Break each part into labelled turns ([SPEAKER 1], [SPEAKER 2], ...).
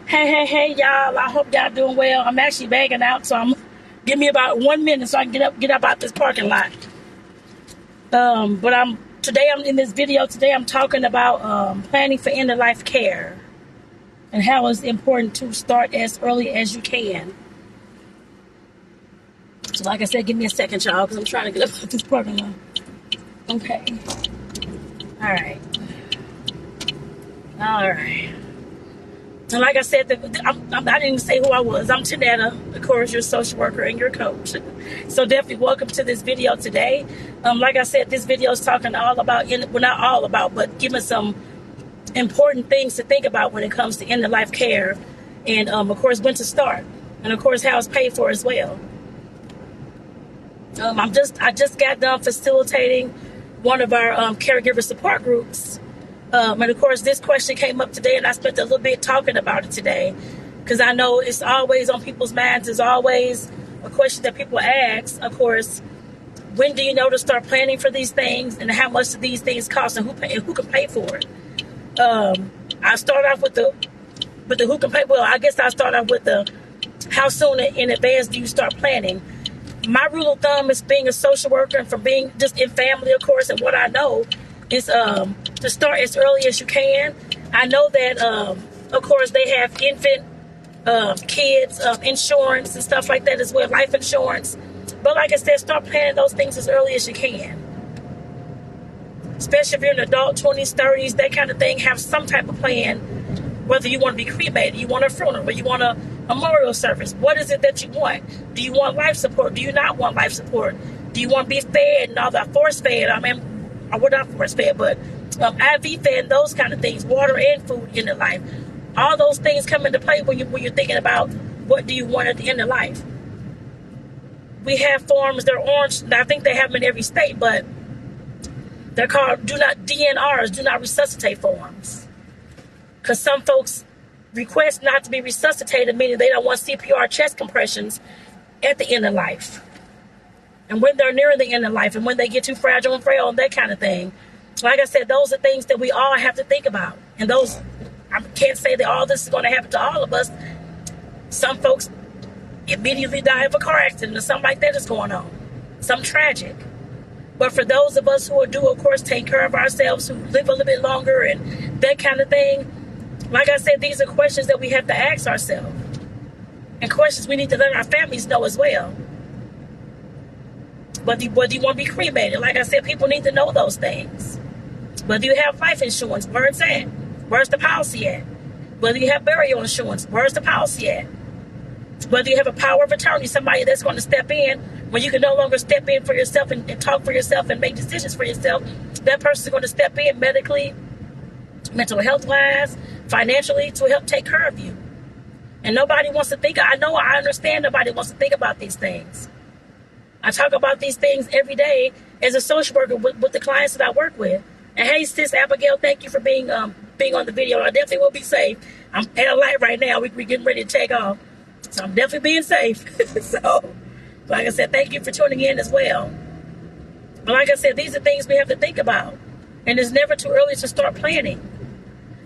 [SPEAKER 1] Hey, y'all. I hope y'all doing well. I'm actually bagging out, so give me about 1 minute so I can get up out this parking lot. But I'm in this video today. I'm talking about planning for end of life care and how it's important to start as early as you can. So, like I said, give me a second, y'all, because I'm trying to get up out this parking lot. Okay. All right. And like I said, I didn't even say who I was. I'm Janetta, of course, your social worker and your coach. So definitely welcome to this video today. Like I said, this video is talking all about, well, not all about, but giving some important things to think about when it comes to end-of-life care. And, of course, when to start. And, of course, how it's paid for as well. I just got done facilitating one of our caregiver support groups. And of course, this question came up today, and I spent a little bit talking about it today because I know it's always on people's minds. There's always a question that people ask. Of course, when do you know to start planning for these things, and how much do these things cost, and who can pay for it? I start off with the who can pay. Well, I guess I start off with the how soon in advance do you start planning. My rule of thumb is being a social worker and from being just in family, of course, and what I know is to start as early as you can. I know that, of course, they have infant, kids, insurance and stuff like that as well, life insurance. But like I said, start planning those things as early as you can. Especially if you're an adult, 20s, 30s, that kind of thing, have some type of plan. Whether you want to be cremated, you want a funeral, or you want a memorial service. What is it that you want? Do you want life support? Do you not want life support? Do you want to be fed and all that force fed? We're not force fed, but IV fed, those kind of things, water and food in the life. All those things come into play when you're thinking about what do you want at the end of life. We have forms, they're orange, and I think they have them in every state, but they're called DNRs, do not resuscitate forms. Because some folks request not to be resuscitated, meaning they don't want CPR chest compressions at the end of life. And when they're nearing the end of life, and when they get too fragile and frail and that kind of thing. Like I said, those are things that we all have to think about. And those, I can't say that all this is going to happen to all of us. Some folks immediately die of a car accident or something like that is going on. Some tragic. But for those of us who do, of course, take care of ourselves, who live a little bit longer and that kind of thing, like I said, these are questions that we have to ask ourselves. And questions we need to let our families know as well. Whether you want to be cremated, like I said, people need to know those things. Whether you have life insurance, where it's at? Where's the policy at? Whether you have burial insurance, where's the policy at? Whether you have a power of attorney, somebody that's going to step in when you can no longer step in for yourself and talk for yourself and make decisions for yourself, that person's going to step in medically, mental health-wise, financially, to help take care of you. And nobody wants to think, I understand nobody wants to think about these things. I talk about these things every day as a social worker with the clients that I work with. And hey, sis Abigail, thank you for being on the video. I definitely will be safe. I'm at a light right now. We're getting ready to take off. So I'm definitely being safe. So, like I said, thank you for tuning in as well. But like I said, these are things we have to think about. And it's never too early to start planning.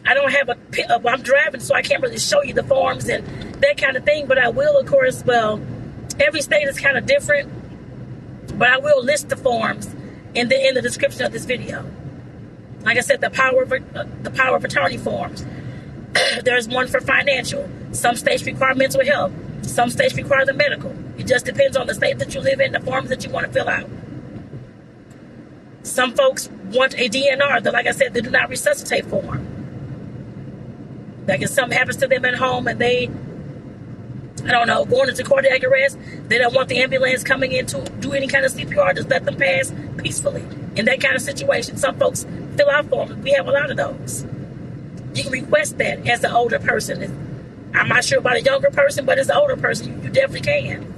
[SPEAKER 1] I don't have I'm driving, so I can't really show you the forms and that kind of thing. But I will, of course, every state is kind of different. But I will list the forms in the description of this video. Like I said, the power of attorney forms. There's one for financial. Some states require mental health. Some states require the medical. It just depends on the state that you live in, the forms that you want to fill out. Some folks want a DNR, like I said, they do not resuscitate form. Like if something happens to them at home and they, going into cardiac arrest, they don't want the ambulance coming in to do any kind of CPR, just let them pass peacefully. In that kind of situation, some folks fill out forms. We have a lot of those. You can request that as an older person. I'm not sure about a younger person, but as an older person, you definitely can.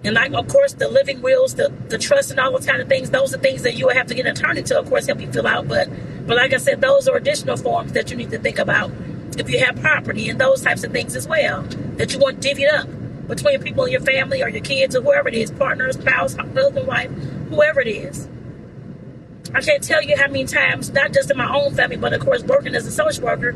[SPEAKER 1] And like, of course, the living wills, the trust and all those kind of things, those are things that you will have to get an attorney to, of course, help you fill out. But like I said, those are additional forms that you need to think about if you have property and those types of things as well, that you want divvied up between people in your family or your kids or whoever it is, partner, spouse, husband, wife, whoever it is. I can't tell you how many times, not just in my own family, but of course working as a social worker,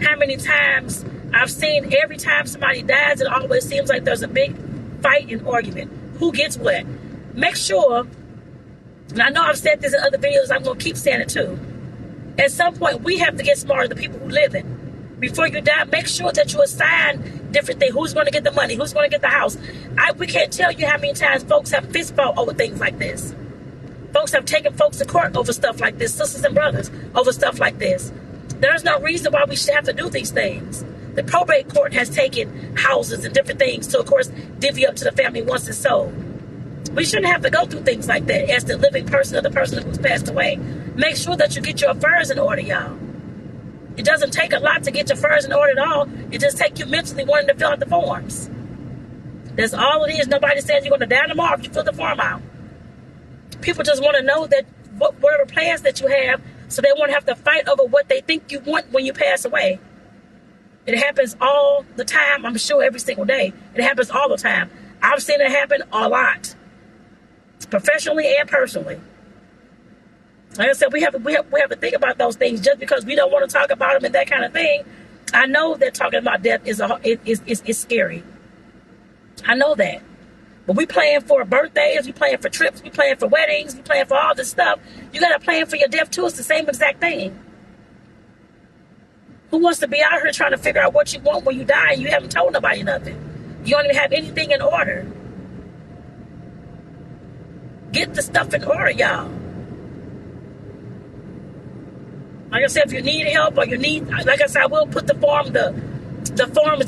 [SPEAKER 1] how many times I've seen every time somebody dies, it always seems like there's a big fight and argument. Who gets what? Make sure, and I know I've said this in other videos, I'm going to keep saying it too. At some point, we have to get smarter, the people who live it. Before you die, make sure that you assign different things. Who's going to get the money? Who's going to get the house? We can't tell you how many times folks have fist fought over things like this. Folks have taken folks to court over stuff like this, sisters and brothers, over stuff like this. There's no reason why we should have to do these things. The probate court has taken houses and different things to, of course, divvy up to the family once it's sold. We shouldn't have to go through things like that as the living person or the person who's passed away. Make sure that you get your affairs in order, y'all. It doesn't take a lot to get your affairs in order at all. It just takes you mentally wanting to fill out the forms. That's all it is. Nobody says you're going to die tomorrow if you fill the form out. People just want to know that whatever plans that you have, so they won't have to fight over what they think you want when you pass away. It happens all the time. I'm sure every single day. It happens all the time. I've seen it happen a lot, professionally and personally. Like I said, we have to think about those things. Just because we don't want to talk about them and that kind of thing, I know that talking about death is scary. I know that. But we plan for birthdays, we plan for trips, we plan for weddings, we plan for all this stuff. You got to plan for your death too. It's the same exact thing. Who wants to be out here trying to figure out what you want when you die and you haven't told nobody nothing? You don't even have anything in order. Get the stuff in order, y'all. Like I said, if you need help or you need, like I said, I will put the forms that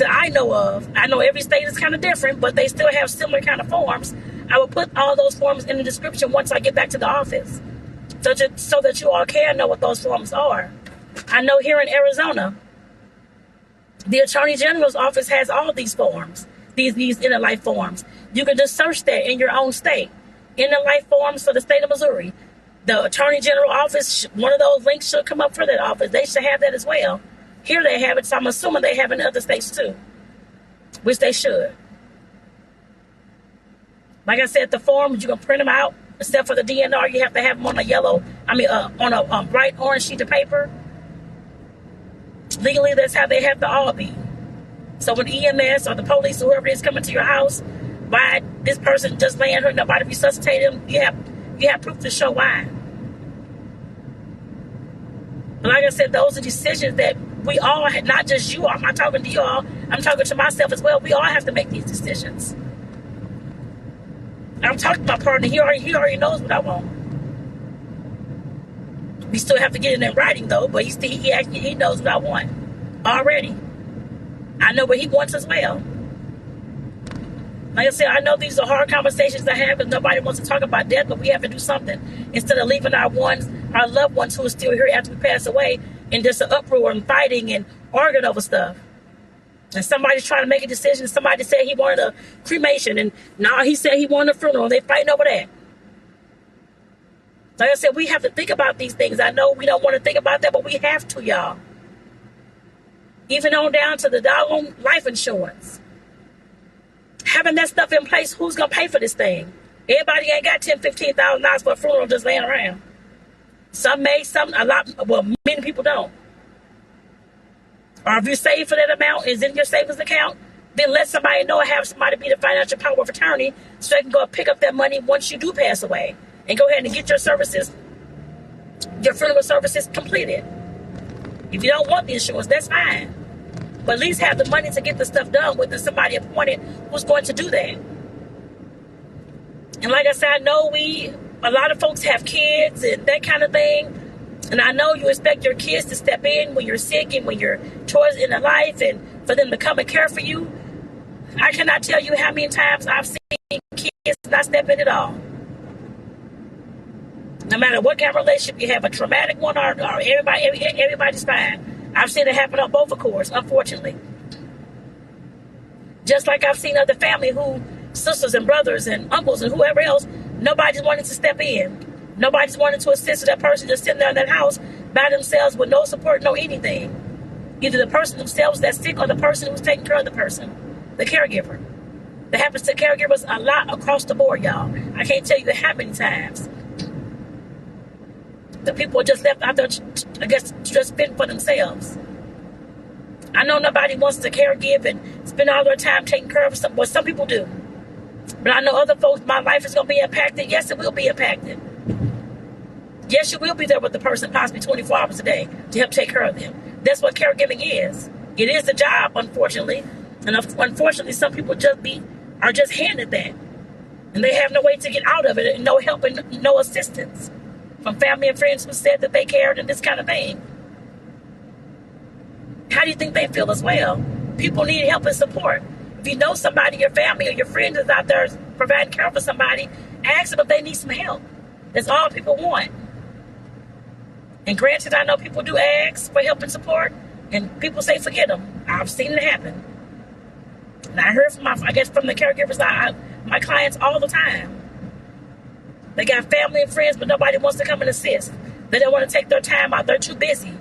[SPEAKER 1] I know of. I know every state is kind of different, but they still have similar kind of forms. I will put all those forms in the description once I get back to the office, so that you all can know what those forms are. I know here in Arizona, the Attorney General's office has all these forms, these inner life forms. You can just search that in your own state. Inner life forms for the state of Missouri. The Attorney General office, one of those links should come up for that office. They should have that as well. Here they have it, so I'm assuming they have it in other states too, which they should. Like I said, the forms, you can print them out. Except for the DNR, you have to have them on a bright orange sheet of paper. Legally, that's how they have to all be. So when EMS or the police or whoever is coming to your house, why this person just laying here, nobody resuscitated him, you have proof to show why. But like I said, those are decisions that we all, not just you, I'm not talking to you all, I'm talking to myself as well. We all have to make these decisions. I'm talking to my partner, he already knows what I want. We still have to get it in writing though, but he knows what I want already. I know what he wants as well. Like I said, I know these are hard conversations to have because nobody wants to talk about death, but we have to do something. Instead of leaving our loved ones who are still here after we pass away in just an uproar and fighting and arguing over stuff. And somebody's trying to make a decision. Somebody said he wanted a cremation, and now he said he wanted a funeral. They're fighting over that. Like I said, we have to think about these things. I know we don't want to think about that, but we have to, y'all. Even on down to the doggone life insurance. Having that stuff in place, who's going to pay for this thing? Everybody ain't got $10,000, $15,000 for a funeral just laying around. Some may, many people don't. Or if you save for that amount, is in your savings account, then let somebody know and have somebody be the financial power of attorney so they can go pick up that money once you do pass away. And go ahead and get your funeral services completed. If you don't want the insurance, that's fine. But at least have the money to get the stuff done with somebody appointed who's going to do that. And like I said, I know a lot of folks have kids and that kind of thing. And I know you expect your kids to step in when you're sick and when you're towards in the life and for them to come and care for you. I cannot tell you how many times I've seen kids not step in at all. No matter what kind of relationship you have, a traumatic one or everybody's fine. I've seen it happen on both, of course, unfortunately. Just like I've seen other family who, sisters and brothers and uncles and whoever else, nobody's wanted to step in. Nobody's wanted to assist that person just sitting there in that house by themselves with no support, no anything. Either the person themselves that's sick or the person who's taking care of the person, the caregiver. That happens to caregivers a lot across the board, y'all. I can't tell you how many times. The people are just left out there, I guess, just fend for themselves. I know nobody wants to caregive and spend all their time taking care of some, well, some people do. But I know other folks, my life is going to be impacted. Yes, it will be impacted. Yes, you will be there with the person possibly 24 hours a day to help take care of them. That's what caregiving is. It is a job, unfortunately. And unfortunately, some people are just handed that. And they have no way to get out of it, and no help and no assistance from family and friends who said that they cared and this kind of thing. How do you think they feel as well? People need help and support. If you know somebody, your family or your friend is out there providing care for somebody, ask them if they need some help. That's all people want. And granted, I know people do ask for help and support, and people say forget them. I've seen it happen. And I heard from from the caregivers, my clients all the time. They got family and friends, but nobody wants to come and assist. They don't want to take their time out. They're too busy.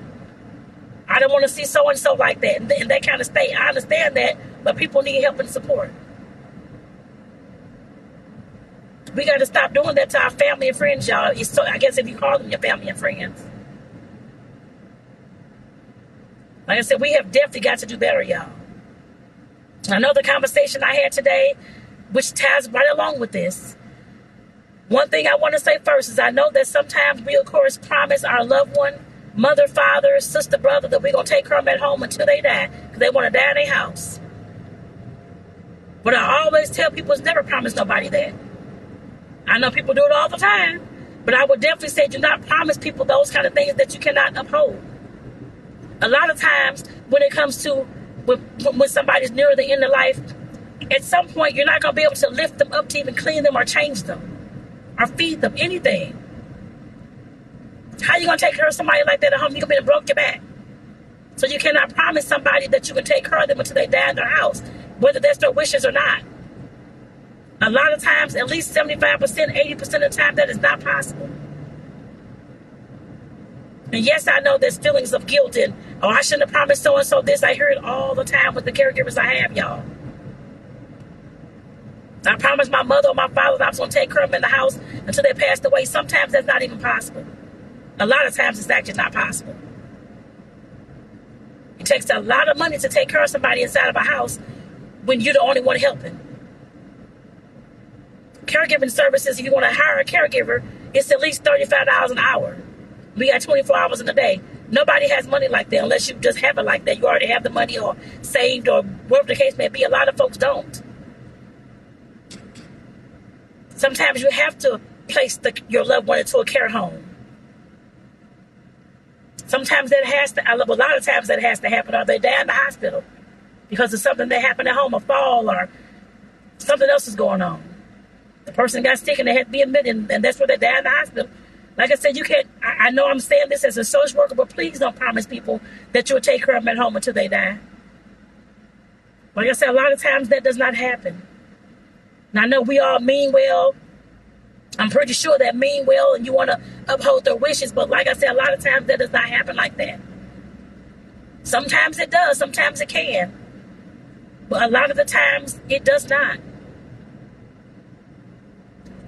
[SPEAKER 1] I don't want to see so-and-so like that. And that kind of state. I understand that, but people need help and support. We got to stop doing that to our family and friends, y'all. I guess if you call them your family and friends. Like I said, we have definitely got to do better, y'all. I know the conversation I had today, which ties right along with this. One thing I want to say first is I know that sometimes we, of course, promise our loved one, mother, father, sister, brother, that we're going to take care of them at home until they die, because they want to die in their house. But I always tell people it's never promise nobody that. I know people do it all the time, but I would definitely say do not promise people those kind of things that you cannot uphold. A lot of times when it comes to when somebody's near the end of life, at some point you're not going to be able to lift them up to even clean them or change them or feed them, anything. How you going to take care of somebody like that at home? You're going to be broke your back. So you cannot promise somebody that you can take care of them until they die in their house, whether that's their wishes or not. A lot of times, at least 75%, 80% of the time, that is not possible. And yes, I know there's feelings of guilt and, oh, I shouldn't have promised so-and-so this. I hear it all the time with the caregivers I have, y'all. I promised my mother or my father that I was going to take care of them in the house until they passed away. Sometimes that's not even possible. A lot of times it's actually not possible. It takes a lot of money to take care of somebody inside of a house when you're the only one helping. Caregiving services, if you want to hire a caregiver, it's at least $35 an hour. We got 24 hours in a day. Nobody has money like that unless you just have it like that. You already have the money or saved or whatever the case may be. A lot of folks don't. Sometimes you have to place your loved one into a care home. Sometimes that has to, a lot of times that has to happen, or they die in the hospital because of something that happened at home, a fall or something else is going on. The person got sick and they had to be admitted, and that's where they die in the hospital. Like I said, you can't, I know I'm saying this as a social worker, but please don't promise people that you'll take care of them at home until they die. Like I said, a lot of times that does not happen. And I know we all mean well. I'm pretty sure that mean well and you want to uphold their wishes, but like I said, a lot of times that does not happen like that. Sometimes it does, sometimes it can. But a lot of the times it does not.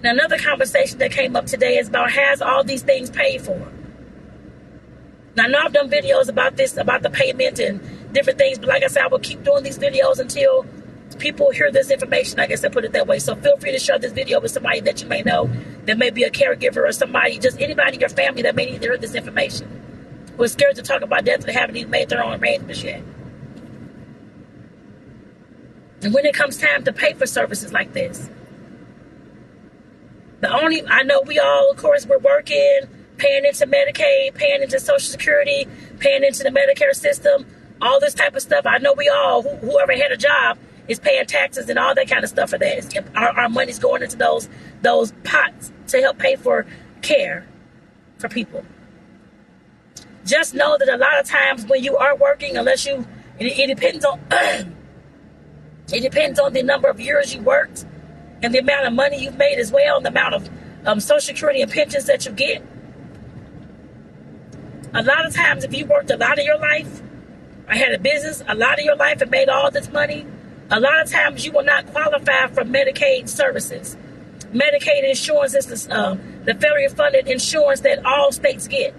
[SPEAKER 1] Now, another conversation that came up today is about has all these things paid for. Now, I know I've done videos about this, about the payment and different things, but like I said, I will keep doing these videos until people hear this information, I guess I put it that way. So feel free to share this video with somebody that you may know that may be a caregiver or somebody, just anybody in your family that may need to hear this information, who is scared to talk about death and haven't even made their own arrangements yet. And when it comes time to pay for services like this, I know we all, of course, we're working, paying into Medicaid, paying into Social Security, paying into the Medicare system, all this type of stuff. I know we all, whoever had a job, is paying taxes and all that kind of stuff for that. Our money's going into those pots to help pay for care for people. Just know that a lot of times when you are working, unless you, it depends on it depends on the number of years you worked and the amount of money you've made as well, and the amount of Social Security and pensions that you get. A lot of times, if you worked a lot of your life, I had a business a lot of your life and made all this money, a lot of times you will not qualify for Medicaid services. Medicaid insurance is the federally funded insurance that all states get.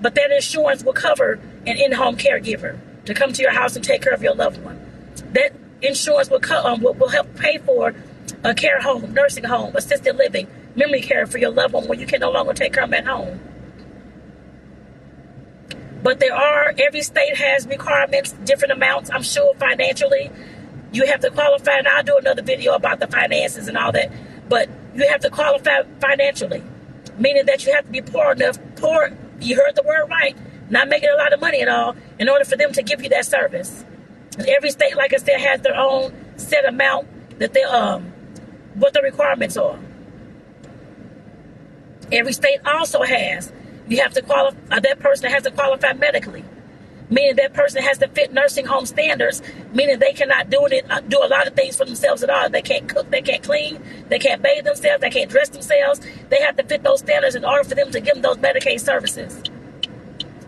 [SPEAKER 1] But that insurance will cover an in-home caregiver to come to your house and take care of your loved one. That insurance will help pay for a care home, nursing home, assisted living, memory care for your loved one when you can no longer take care of them at home. But every state has requirements, different amounts, I'm sure, financially. You have to qualify, and I'll do another video about the finances and all that. But you have to qualify financially, meaning that you have to be poor enough, you heard the word right, not making a lot of money at all, in order for them to give you that service. And every state, like I said, has their own set amount that what the requirements are. Every state also has, you have to qualify, that person has to qualify medically, meaning that person has to fit nursing home standards, meaning they cannot do a lot of things for themselves at all. They can't cook, they can't clean, they can't bathe themselves, they can't dress themselves. They have to fit those standards in order for them to give them those Medicaid services.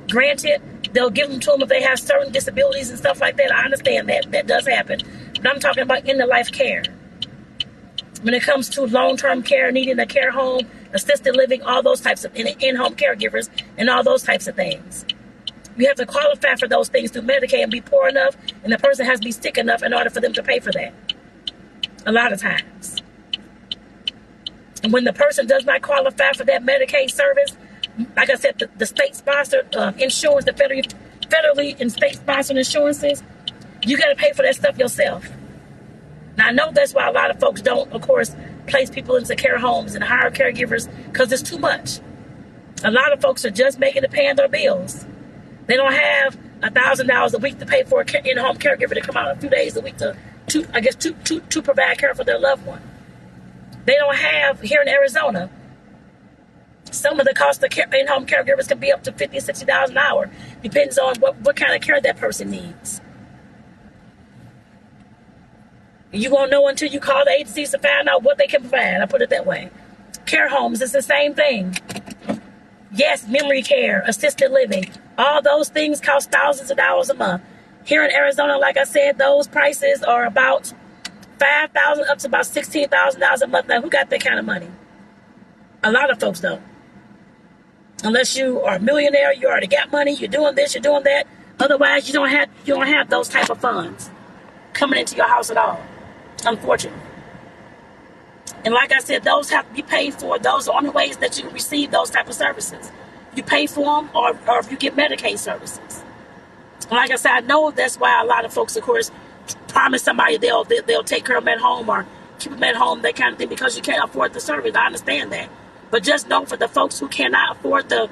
[SPEAKER 1] Granted, they'll give them to them if they have certain disabilities and stuff like that. I understand that does happen. But I'm talking about in-the-life care. When it comes to long-term care, needing a care home, assisted living, all those types of in-home caregivers, and all those types of things. You have to qualify for those things through Medicaid and be poor enough, and the person has to be sick enough in order for them to pay for that. A lot of times. And when the person does not qualify for that Medicaid service, like I said, the state-sponsored insurance, the federally and state-sponsored insurances, you got to pay for that stuff yourself. Now, I know that's why a lot of folks don't, of course, place people into care homes and hire caregivers, because it's too much. A lot of folks are just making it paying their bills. They don't have $1,000 a week to pay for an in-home caregiver to come out a few days a week to provide care for their loved one. They don't have, here in Arizona, some of the cost of in-home caregivers can be up to $50, $60 an hour. Depends on what kind of care that person needs. You won't know until you call the agencies to find out what they can provide. I put it that way. Care homes, it's the same thing. Yes, memory care, assisted living, all those things cost thousands of dollars a month. Here in Arizona, like I said, those prices are about $5,000 up to about $16,000 a month. Now, who got that kind of money? A lot of folks don't. Unless you are a millionaire, you already got money, you're doing this, you're doing that. Otherwise, you don't have those type of funds coming into your house at all, unfortunately. And like I said, those have to be paid for. Those are the only ways that you can receive those type of services. You pay for them, or if you get Medicaid services. And like I said, I know that's why a lot of folks, of course, promise somebody they'll take care of them at home or keep them at home, that kind of thing, because you can't afford the service. I understand that. But just know, for the folks who cannot afford to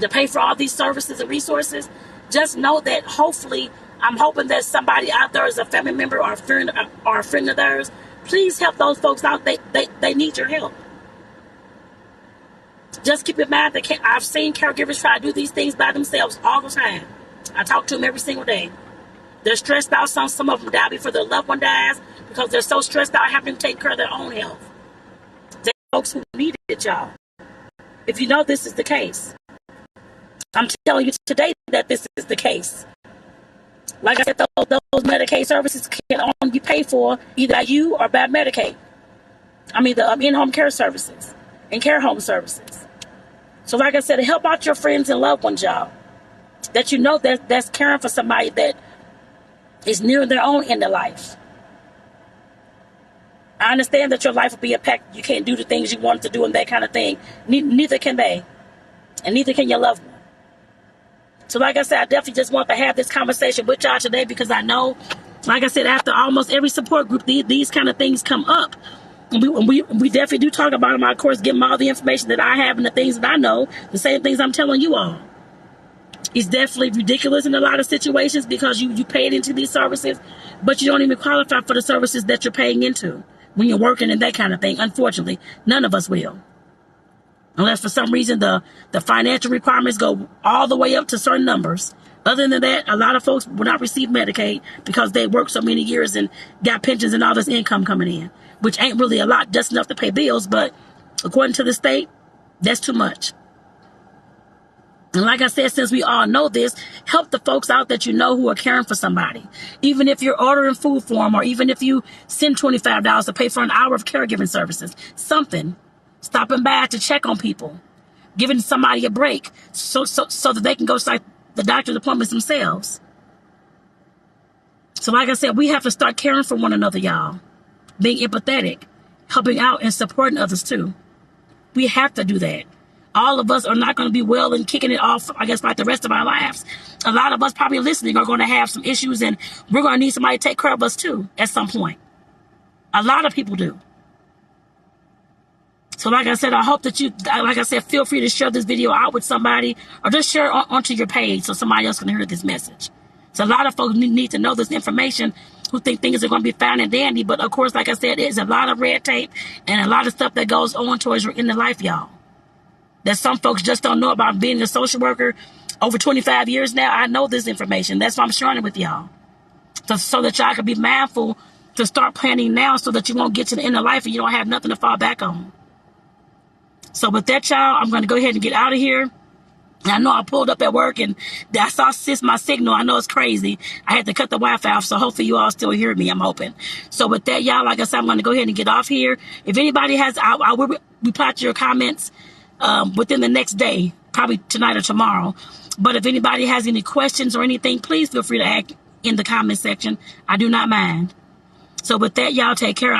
[SPEAKER 1] pay for all these services and resources, just know that hopefully, I'm hoping that somebody out there is a family member or a friend of theirs. Please help those folks out. They need your help. Just keep in mind that I've seen caregivers try to do these things by themselves all the time. I talk to them every single day. They're stressed out. Some of them die before their loved one dies because they're so stressed out having to take care of their own health. They're folks who need it, y'all. If you know this is the case, I'm telling you today that this is the case. Like I said, those Medicaid services can only be paid for either by you or by Medicaid. I mean, the in-home care services and care home services. So like I said, help out your friends and loved ones, y'all. That you know that's caring for somebody that is near their own end of life. I understand that your life will be impacted. You can't do the things you want to do and that kind of thing. Neither can they. And neither can your loved one. So like I said, I definitely just want to have this conversation with y'all today, because I know, like I said, after almost every support group, these kind of things come up. And we definitely do talk about them. I, of course, give them all the information that I have and the things that I know, the same things I'm telling you all. It's definitely ridiculous in a lot of situations, because you paid into these services, but you don't even qualify for the services that you're paying into when you're working and that kind of thing. Unfortunately, none of us will. Unless for some reason the financial requirements go all the way up to certain numbers. Other than that, a lot of folks will not receive Medicaid because they worked so many years and got pensions and all this income coming in, which ain't really a lot, just enough to pay bills. But according to the state, that's too much. And like I said, since we all know this, help the folks out that you know who are caring for somebody. Even if you're ordering food for them, or even if you send $25 to pay for an hour of caregiving services, something. stopping by to check on people, giving somebody a break so that they can go to the doctor's appointments themselves. So like I said, we have to start caring for one another, y'all. Being empathetic, helping out and supporting others too. We have to do that. All of us are not going to be well and kicking it off, I guess, like the rest of our lives. A lot of us probably listening are going to have some issues, and we're going to need somebody to take care of us too at some point. A lot of people do. So like I said, I hope that feel free to share this video out with somebody, or just share it onto your page so somebody else can hear this message. So a lot of folks need to know this information who think things are going to be fine and dandy. But of course, like I said, there's a lot of red tape and a lot of stuff that goes on towards your inner life, y'all. That some folks just don't know about. Being a social worker over 25 years now, I know this information. That's why I'm sharing it with y'all. So that y'all can be mindful to start planning now so that you won't get to the end of life and you don't have nothing to fall back on. So with that, y'all, I'm going to go ahead and get out of here. I know I pulled up at work and I saw my signal. I know it's crazy. I had to cut the Wi-Fi off, so hopefully you all still hear me, I'm hoping. So with that, y'all, like I said, I'm going to go ahead and get off here. If anybody has, I will reply to your comments within the next day, probably tonight or tomorrow. But if anybody has any questions or anything, please feel free to ask in the comment section. I do not mind. So with that, y'all, take care.